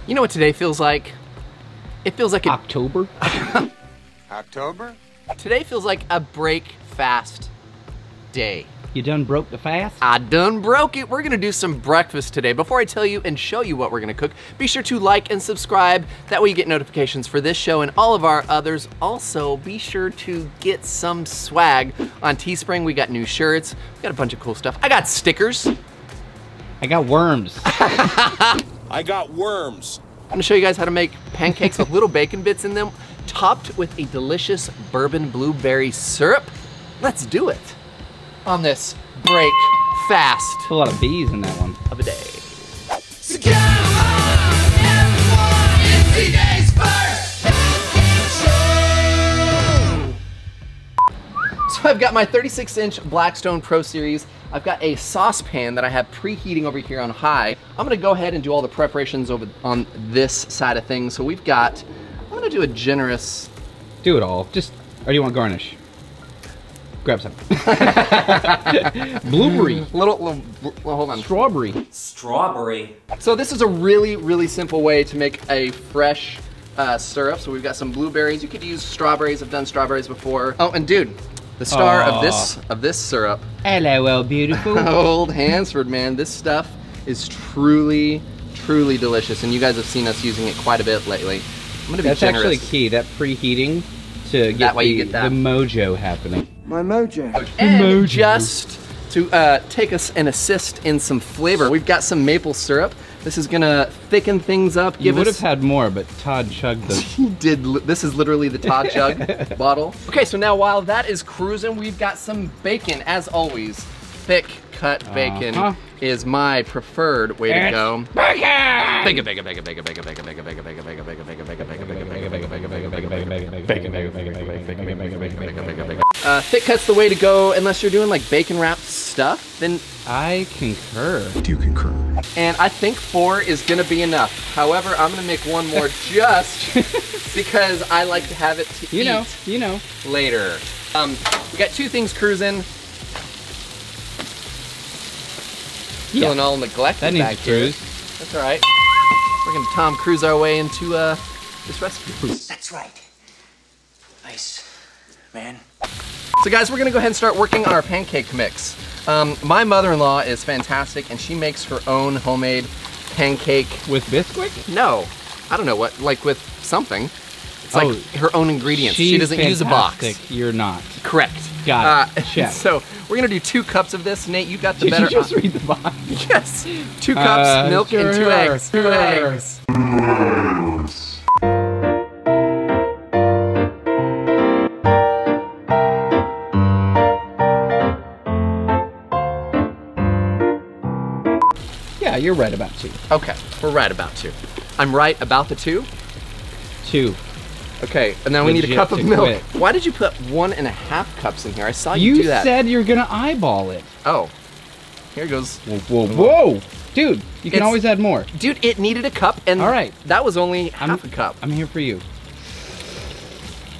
You know what today feels like? It feels like October? October? Today feels like a break fast day. You done broke the fast? I done broke it. We're gonna do some breakfast today. Before I tell you and show you what we're gonna cook, be sure to like and subscribe. That way you get notifications for this show and all of our others. Also, be sure to get some swag on Teespring. We got new shirts. We got a bunch of cool stuff. I got stickers. I got worms. I got worms. I'm gonna show you guys how to make pancakes with little bacon bits in them, topped with a delicious bourbon blueberry syrup. Let's do it on this break fast A lot of bees in that one. of a day. So come on, everyone, it's today's first show. So I've got my 36-inch Blackstone Pro Series. I've got a saucepan that I have preheating over here on high. I'm gonna go ahead and do all the preparations over on this side of things. So we've got, I'm gonna do a generous. Do it all. Just, or do you want garnish? Grab some. Blueberry. Little, hold on. Strawberry. Strawberry. So this is a really, really simple way to make a fresh syrup. So we've got some blueberries. You could use strawberries. I've done strawberries before. Oh, and dude, the star of this syrup. Hello, beautiful. Old Hansford, man. This stuff is truly, truly delicious. And you guys have seen us using it quite a bit lately. I'm gonna be That's generous. actually key, that preheating to get, That way you get that. the mojo happening. My mojo. And just to take us and assist in some flavor, we've got some maple syrup. This is gonna thicken things up. You would have had more, but Todd chugged the... He did. This is literally the Todd Jug bottle. Okay, so now while that is cruising, we've got some bacon, as always. Thick cut bacon is my preferred way to go. Bacon! Bacon, bacon, bacon, bacon, bacon, bacon, bacon, bacon, bacon, bacon, bacon, bacon, bacon, bacon, bacon, bacon. Thick cut's the way to go unless you're doing like bacon wrapped stuff. Then I concur. Do you concur? and I think 4 is gonna be enough. However, I'm gonna make one more just because I like to have it to eat later. We got 2 things cruising. Feeling all neglected That needs back to here. cruise. That's all right. We're gonna Tom Cruise our way into this recipe. That's right. Nice, man. So guys, we're gonna go ahead and start working on our pancake mix. My mother-in-law is fantastic and she makes her own homemade pancake. With Bisquick? No, I don't know what, like with something. It's like her own ingredients. She doesn't use a box. Fantastic. You're not. Correct. Got it. Check. So we're gonna do 2 cups of this. Nate, you got the better. Did you just read the box? Yes. 2 cups, milk, and 2 eggs. 2 eggs. Yeah, you're right about 2. Okay, we're right about 2. I'm right about the 2? 2. Okay, and then we need a Legit cup of to milk. quit. Why did you put 1.5 cups in here? I saw you You do that. said you're gonna eyeball it. Oh, here goes. Whoa, whoa. Dude, you can It's- always add more. Dude, it needed a cup, and All right. that was only half a cup. I'm here for you.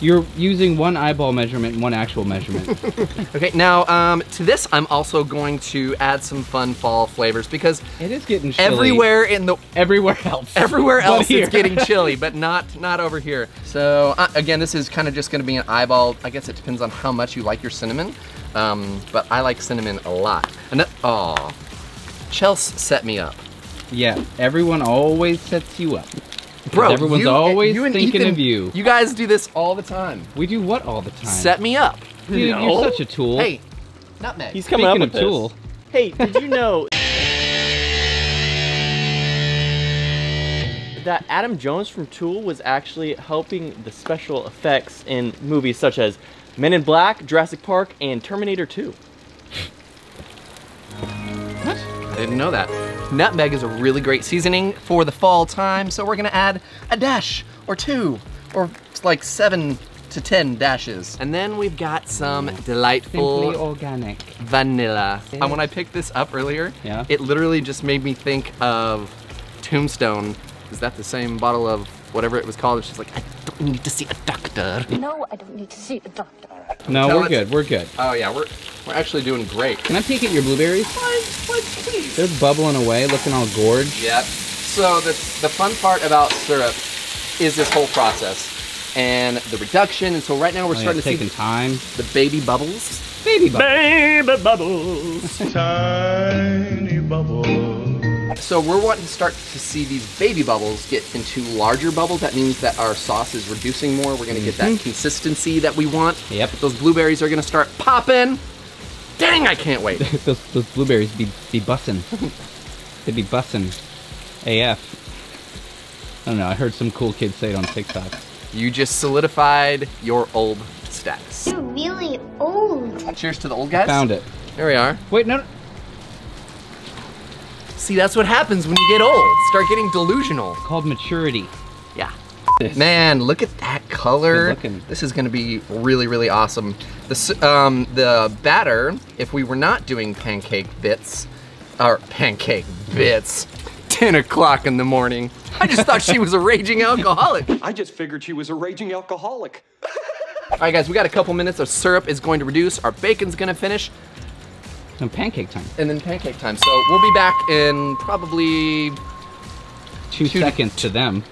You're using one eyeball measurement and one actual measurement. Okay, now to this, I'm also going to add some fun fall flavors because It is getting chilly. everywhere else. Everywhere But else here. it's getting chilly, but not over here. So again, this is kind of just gonna be an eyeball. I guess it depends on how much you like your cinnamon, but I like cinnamon a lot. And Chelsea set me up. Yeah, everyone always sets you up. Bro, everyone's always and thinking Ethan, of you. You guys do this all the time. We do what all the time? Set me up. Dude, No. you're such a tool. Hey, nutmeg. He's coming Speaking up of with tool. this. Hey, did you know that Adam Jones from Tool was actually helping the special effects in movies such as Men in Black, Jurassic Park, and Terminator 2? What? I didn't know that. Nutmeg is a really great seasoning for the fall time, so we're gonna add a dash or 2 or like 7 to 10 dashes. And then we've got some delightful Simply organic. vanilla. And when I picked this up earlier, Yeah. it literally just made me think of Tombstone. Is that the same bottle of whatever it was called? It's just like, I don't need to see a doctor. No, I don't need to see a doctor. No, Tell we're it- good. We're good. Oh yeah, we're actually doing great. Can I peek at your blueberries? Please. They're bubbling away, looking all gorge. Yep. So the fun part about syrup is this whole process and the reduction. And so right now we're starting to see the baby bubbles. Baby bubbles. Baby bubbles. Tiny bubbles. So we're wanting to start to see these baby bubbles get into larger bubbles. That means that our sauce is reducing more. We're gonna get that consistency that we want. Yep. Those blueberries are gonna start popping. Dang, I can't wait. those blueberries be bussin'. They'd be bussin'. AF. I don't know, I heard some cool kid say it on TikTok. You just solidified your old status. You're really old. Cheers to the old guys. Found it. There we are. Wait, no. See, that's what happens when you get old. Start getting delusional. Called maturity. Yeah. Man, look at that color. Good looking. This is gonna be really, really awesome. The batter, if we were not doing pancake bits, 10 o'clock in the morning. I just thought she was a raging alcoholic. I just figured she was a raging alcoholic. All right, guys, we got a couple minutes. Our syrup is going to reduce. Our bacon's gonna finish. And pancake time. And then pancake time. So we'll be back in probably 2 seconds to them.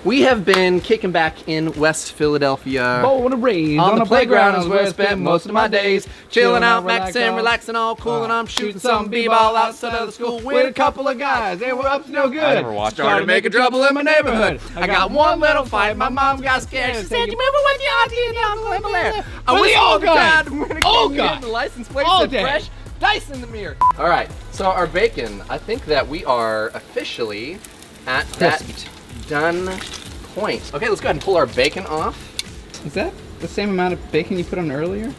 We have been kicking back in West Philadelphia. Born and raised On the playground is where I spent most of my days. Chilling out, maxing, relaxing, all cool, and I'm shooting some b-ball outside of the school with a couple of guys. They were up to no good. I never watched Started making trouble in my neighborhood. I got one little fight. My mom got scared. She said, "You moving with your auntie and the uncle in the lair." I With was the old guy. Old The guy. license plate All said day. fresh. Dice in the mirror. All right, so our bacon. I think that we are officially at that done point. Okay, let's go ahead and pull our bacon off. Is that the same amount of bacon you put on earlier?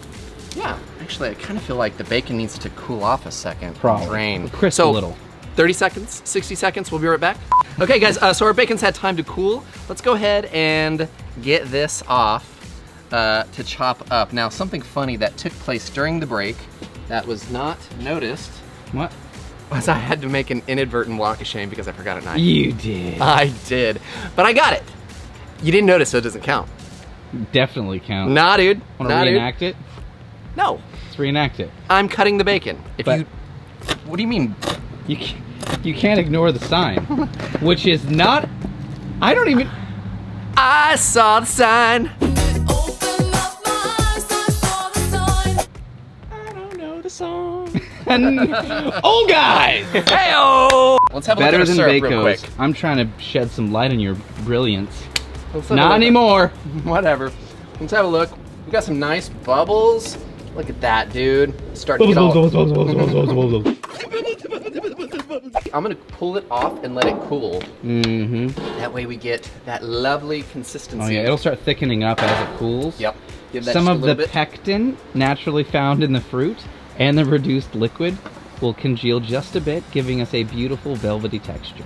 Yeah, actually, I kind of feel like the bacon needs to cool off a second. Probably. Drain. Crisp a little. 30 seconds, 60 seconds, we'll be right back. Okay, guys, so our bacon's had time to cool. Let's go ahead and get this off to chop up. Now, something funny that took place during the break that was not noticed What? was I had to make an inadvertent walk of shame because I forgot a knife. You did. I did, but I got it. You didn't notice, so it doesn't count. Definitely count. Nah, dude. Want to Nah, dude. reenact it? No. Let's reenact it. I'm cutting the bacon. But- What do you mean? You can't ignore the sign, which is not. I don't even. I saw the sign. I don't know the song. Old guys. Heyo! Let's have a look Better at our than syrup real quick. Baco's. I'm trying to shed some light on your brilliance. Let's have a Not look. anymore. Whatever. Let's have a look. We got some nice bubbles. Look at that, dude. Starting to get all... I'm gonna pull it off and let it cool. Mm-hmm. That way we get that lovely consistency. Oh yeah, it'll start thickening up as it cools. Yep. Give that Some just a of the little bit. pectin naturally found in the fruit and the reduced liquid will congeal just a bit, giving us a beautiful velvety texture.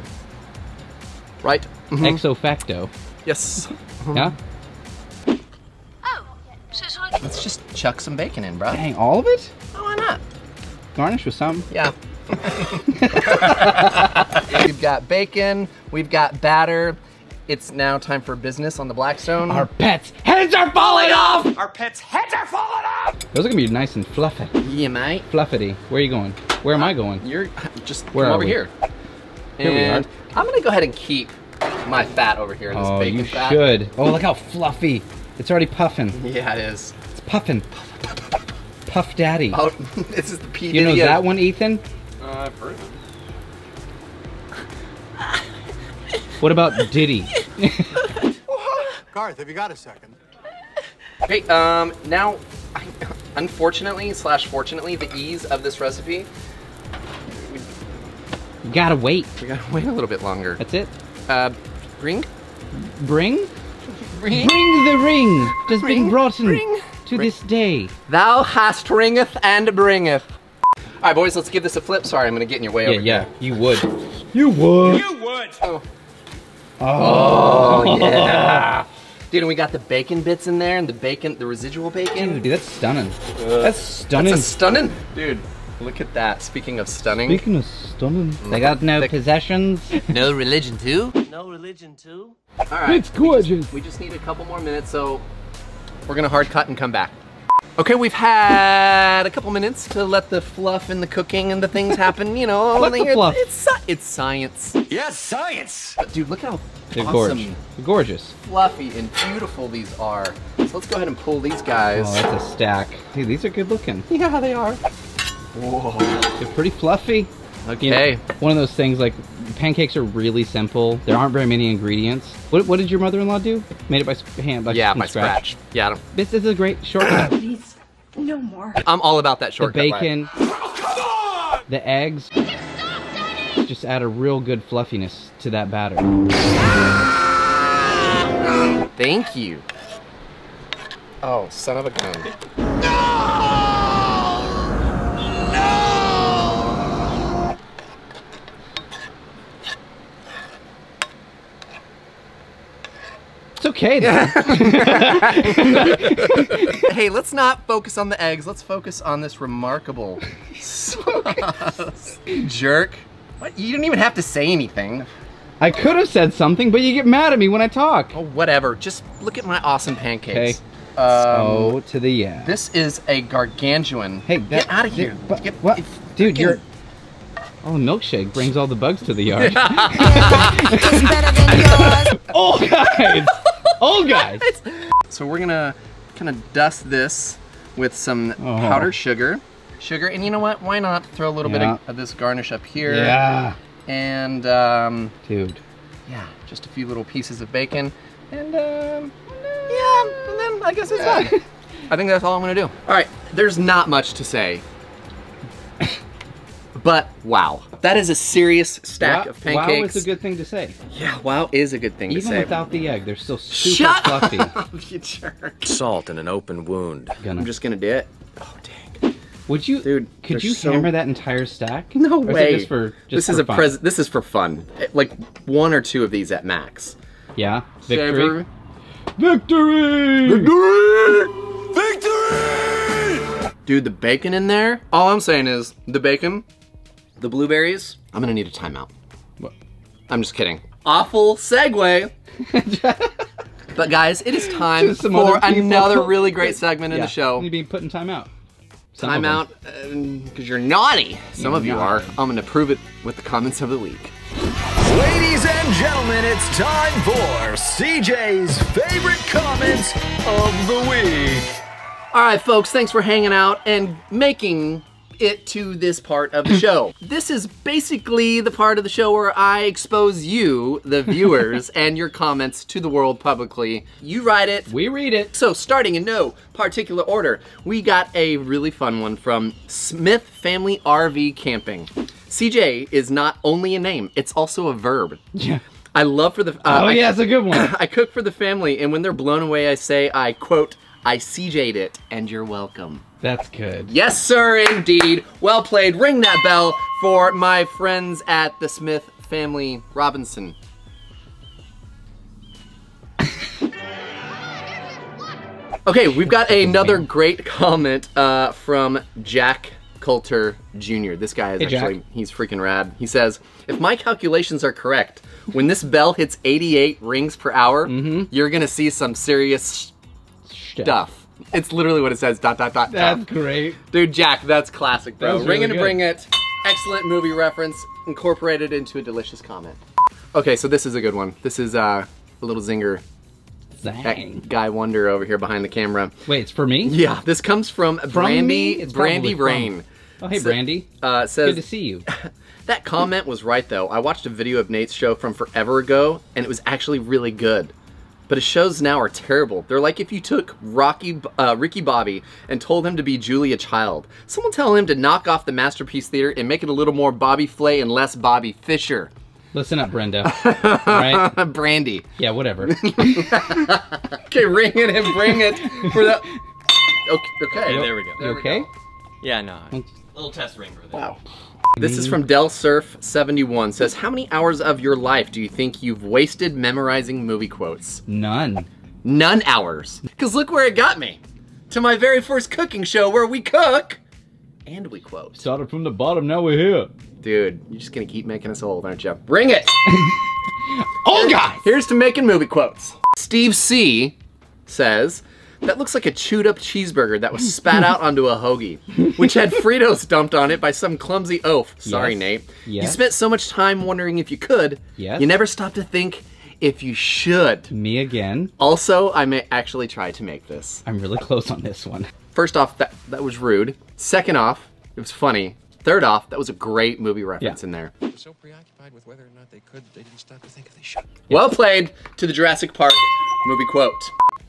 Right? Mhm. Ex facto. Yes. Yeah? Let's just chuck some bacon in, bro. Dang, all of it? Oh, why not? Garnish with some. Yeah. We've got bacon, we've got batter. It's now time for business on the Blackstone. Our pets' heads are falling off! Our pets' heads are falling off! Those are gonna be nice and fluffy. Yeah, mate. Fluffity. Where are you going? Where am I going? You're just Where come are over we? here. Here we And are. I'm gonna go ahead and keep my fat over here, this Oh, bacon you fat. should. Oh, look how fluffy. It's already puffing. Yeah, it is. It's puffing. Puff Daddy. Oh, this is the P. You know Diddy of- that one, Ethan? I've heard of it. What about Diddy? Garth, have you got a second? Okay, now, unfortunately / fortunately, the ease of this recipe, You gotta wait. we gotta wait a little bit longer. That's it. Ring? Bring? Ring? Bring the ring. Just been Ring, brought in ring, to this day. Thou hast ringeth and bringeth. All right, boys, let's give this a flip. Sorry, I'm gonna get in your way over Yeah, here. you would. You would. You would! Oh, yeah. Dude, and we got the bacon bits in there and the bacon, the residual bacon. Dude, that's stunning. That's stunning. That's a stunning. Dude, look at that. Speaking of stunning. Speaking of stunning, they got no possessions. No religion too? No religion too? All right. It's gorgeous. We just need a couple more minutes, so we're gonna hard cut and come back. Okay, we've had a couple minutes to let the fluff and the cooking and the things happen, you know. Let the fluff. It's science. Yes, science! But dude, look how They're awesome, gorgeous. fluffy, and beautiful these are. So let's go ahead and pull these guys. Oh, that's a stack. Dude, these are good looking. Yeah, they are. Whoa. They're pretty fluffy. Okay. You know, one of those things, like, pancakes are really simple. There aren't very many ingredients. What did your mother-in-law do? Made it by hand, by scratch. Yeah. This is a great shortcut. Please, no more. I'm all about that The shortcut. bacon, the eggs, just add a real good fluffiness to that batter. Thank you. Oh, son of a gun. It's okay then. Hey, let's not focus on the eggs. Let's focus on this remarkable sauce. Jerk. What? You didn't even have to say anything. I could have said something, but you get mad at me when I talk. Oh, whatever. Just look at my awesome pancakes. Oh, to the yeah. This is a gargantuan. Hey, get out of here. But, Get- what? Dude, freaking- you're... Oh, milkshake brings all the bugs to the yard. Old guys! Old guys! So we're gonna kind of dust this with some powdered sugar. And you know what? Why not throw a little bit of this garnish up here? Yeah. And Dude. yeah, just a few little pieces of bacon. And yeah, and then I guess it's done. I think that's all I'm gonna do. All right, there's not much to say. But wow, that is a serious stack of pancakes. Wow is a good thing to say. Yeah, wow is a good thing to say. Even without the egg, they're still super Shut fluffy. up, you jerk. Salt in an open wound. I'm just gonna do it. Oh dang. Would you, Dude, could they're you so- hammer that entire stack? No Or is it way. just for, This for is a fun? This is for fun. Like 1 or 2 of these at max. Yeah. Savor. Victory! Victory! Dude, the bacon in there. All I'm saying is the bacon, the blueberries. I'm gonna need a timeout. What? I'm just kidding. Awful segue. But guys, it is time To some for other people. another really great segment in Yeah, the show. you'd be put in timeout. Some of them. Timeout, because you're naughty. Some of you are. naughty. I'm gonna prove it with the comments of the week. Ladies and gentlemen, it's time for CJ's favorite comments of the week. All right, folks, thanks for hanging out and making it to this part of the show. This is basically the part of the show where I expose you, the viewers, and your comments to the world publicly. You write it. We read it. So starting in no particular order, we got a really fun one from Smith Family RV Camping. CJ is not only a name, it's also a verb. Yeah. I love for the... Yeah, it's a good one. I cook for the family, and when they're blown away, I say, I quote, I CJ'd it, and you're welcome. That's good. Yes, sir, indeed. Well played. Ring that bell for my friends at the Smith Family Robinson. Okay, we've got another great comment from Jack Coulter Jr. This guy is Hey, Jack. actually, he's freaking rad. He says, if my calculations are correct, when this bell hits 88 rings per hour, you're gonna see some serious stuff. It's literally what it says, ... That's great. Dude, Jack, that's classic, bro. That was Ring really it and good. bring it. Excellent movie reference, incorporated into a delicious comment. Okay, so this is a good one. This is a little zinger. Dang. That guy Wonder over here behind the camera. Wait, it's for me? Yeah, this comes from me? Brandy It's probably Brain. Oh, hey, So- Brandy. Says, Good to see you. that comment was right though. I watched a video of Nate's show from forever ago, and it was actually really good. But his shows now are terrible. They're like if you took Ricky Bobby and told him to be Julia Child. Someone tell him to knock off the Masterpiece Theater and make it a little more Bobby Flay and less Bobby Fischer. Listen up, Brenda. All right? Brandy. Yeah, whatever. Okay, ring it and bring it for the... Okay. There we go. You okay? Yeah, no. Little test ring for this. Wow. This is from Del Surf 71. Says, how many hours of your life do you think you've wasted memorizing movie quotes? None. None hours. Because look where it got me. To my very first cooking show where we cook and we quote. Started from the bottom, now we're here. Dude, you're just gonna keep making us old, aren't you? Bring it! Oh, God! Here's to making movie quotes. Steve C says, That looks like a chewed up cheeseburger that was spat out onto a hoagie, which had Fritos dumped on it by some clumsy oaf. Sorry, Yes. Nate. Yes. You spent so much time wondering if you could, Yes. you never stopped to think if you should. Me again. Also, I may actually try to make this. I'm really close on this one. First off, that was rude. Second off, it was funny. Third off, that was a great movie reference in there. So preoccupied with whether or not they could, they didn't stop to think if they should. Well played to the Jurassic Park movie quote.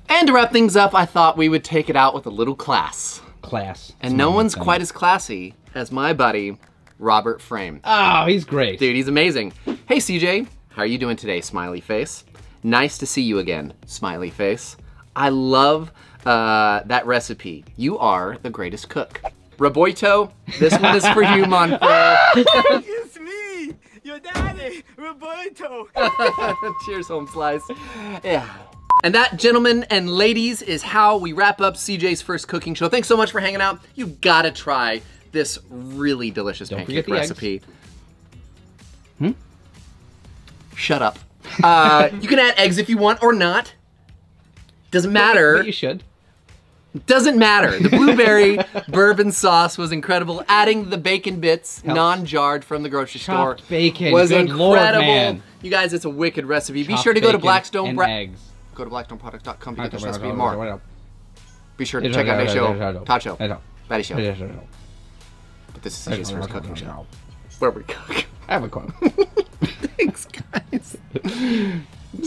And to wrap things up, I thought we would take it out with a little class. Class. And no one's quite as classy as my buddy, Robert Frame. Oh, he's great. Dude, he's amazing. Hey CJ, how are you doing today, smiley face? Nice to see you again, smiley face. I love that recipe. You are the greatest cook. Roboito, this one is for you, Monfrey. It's me, your daddy, Roberto. Cheers, home slice. Yeah. And that, gentlemen and ladies, is how we wrap up CJ's first cooking show. Thanks so much for hanging out. You gotta try this really delicious pancake recipe. Shut up. You can add eggs if you want or not. Doesn't matter. But you should. Doesn't matter. The blueberry bourbon sauce was incredible. Adding the bacon bits, non-jarred from the grocery store, Chopped bacon. was Good incredible. Lord, man. You guys, it's a wicked recipe. Be Chopped sure to go to bacon Blackstone. and eggs. Go to blackstoneproducts.com to get this recipe and more. Be sure to It's check out okay, the show, it's Todd Show, okay. Batty Show. I But this is CJ's first cooking show, where we cook. have a quote. Thanks, guys.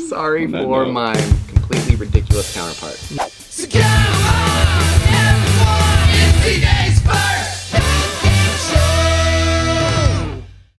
Sorry for my completely ridiculous counterpart. So come on, everyone, it's today's first.